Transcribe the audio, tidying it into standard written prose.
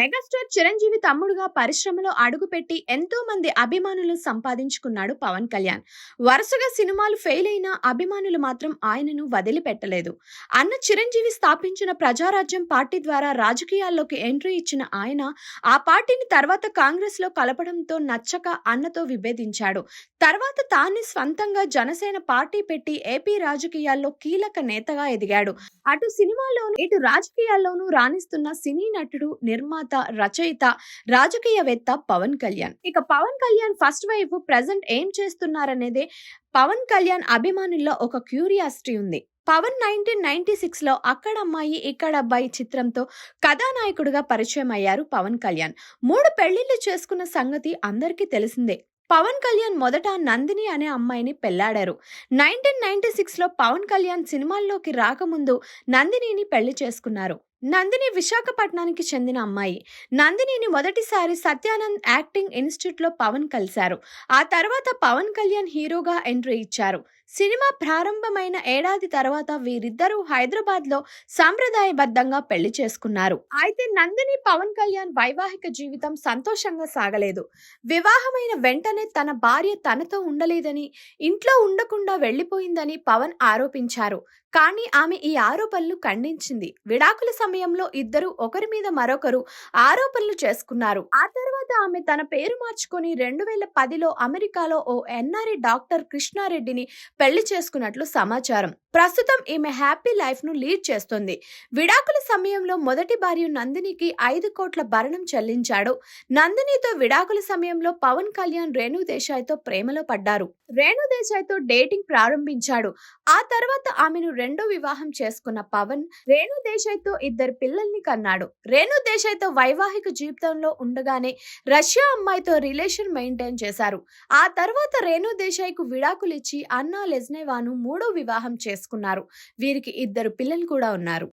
Megastar Chiranjeevi తమ్ముడుగా పరిశ్రమలో అడుగుపెట్టి ఎంతో మంది అభిమానులు సంపాదించుకున్నాడు పవన్ కళ్యాణ్. వరుసగా సినిమాలు ఫెయిల్ అయినా అభిమానులు మాత్రం ఆయనను వదిలిపెట్టలేదు. అన్న చిరంజీవి స్థాపించిన ప్రజారాజ్యం పార్టీ ద్వారా రాజకీయాల్లోకి ఎంట్రీ ఇచ్చిన ఆయన ఆ పార్టీని తర్వాత కాంగ్రెస్ లో కలపడంతో నచ్చక అన్నతో విభేదించాడు. తర్వాత తానే స్వంతంగా జనసేన పార్టీ పెట్టి ఏపీ రాజకీయాల్లో కీలక నేతగా ఎదిగాడు. అటు సినిమాల్లోనూ ఇటు రాజకీయాల్లోనూ రాణిస్తున్న సినీ నటుడు, నిర్మాత, రచయిత, రాజకీయవేత్త పవన్ కళ్యాణ్. ఇక Pawan Kalyan first wife present ఏం చేస్తున్నారనేదే పవన్ కళ్యాణ్ అభిమానుల్లో ఒక క్యూరియాసిటీ ఉంది. పవన్ 1996 లో అక్కడమ్మాయి ఇక్కడబ్బాయి చిత్రంతో కథానాయకుడిగా పరిచయం అయ్యారు పవన్ కళ్యాణ్. 3 పెళ్లిళ్లు చేసుకున్న సంగతి అందరికీ తెలిసిందే. పవన్ కళ్యాణ్ మొదట నందిని అనే అమ్మాయిని పెళ్లాడారు. 1996 లో పవన్ కళ్యాణ్ సినిమాల్లోకి రాకముందు నందినిని పెళ్లి చేసుకున్నారు. నందిని విశాఖపట్నానికి చెందిన అమ్మాయి. నందినిని మొదటిసారి సత్యానంద్ యాక్టింగ్ ఇన్స్టిట్యూట్ లో పవన్ కలిశారు. ఆ తర్వాత పవన్ కళ్యాణ్ హీరోగా ఎంట్రీ ఇచ్చారు. సినిమా ప్రారంభమైన ఏడాది తర్వాత వీరిద్దరూ హైదరాబాద్ లో సాంప్రదాయబద్ధంగా పెళ్లి చేసుకున్నారు. అయితే నందిని పవన్ కళ్యాణ్ వైవాహిక జీవితం సంతోషంగా సాగలేదు. వివాహమైన వెంటనే తన భార్య తనతో ఉండలేదని, ఇంట్లో ఉండకుండా వెళ్లిపోయిందని పవన్ ఆరోపించారు. కానీ ఆమె ఈ ఆరోపణలు ఖండించింది. విడాకుల సమయంలో ఇద్దరు ఒకరి మీద మరొకరు ఆరోపణలు చేసుకున్నారు. ఆ తర్వాత ఆమె తన పేరు మార్చుకొని 2010లో అమెరికాలో ఓ ఎన్ఆర్ఐ డాక్టర్ కృష్ణారెడ్డిని పెళ్లి చేసుకున్నట్లు సమాచారం. ప్రస్తుతం ఈమె హ్యాపీ లైఫ్ ను లీడ్ చేస్తుంది. విడాకుల సమయంలో మొదటి భార్య నందినికి 5 కోట్ల భరణం చెల్లించాడు. నందినితో విడాకుల సమయంలో పవన్ కళ్యాణ్ రేణు దేశాయ్తో ప్రేమలో పడ్డారు. రేణు దేశాయ్తో డేటింగ్ ప్రారంభించాడు. ఆ తర్వాత ఆమెను రెండో వివాహం చేసుకున్న పవన్ రేణు దేశాయ్తో 2 పిల్లల్ని కన్నాడు. రేణు దేశాయ్తో వైవాహిక జీవితంలో ఉండగానే రష్యా అమ్మాయితో రిలేషన్ మెయింటైన్ చేశారు. ఆ తర్వాత రేణు దేశాయ్కు విడాకులిచ్చి అన్నా లెజ్నేవాను 3వ వివాహం చేసుకున్నారు. వీరికి 2 పిల్లలు కూడా ఉన్నారు.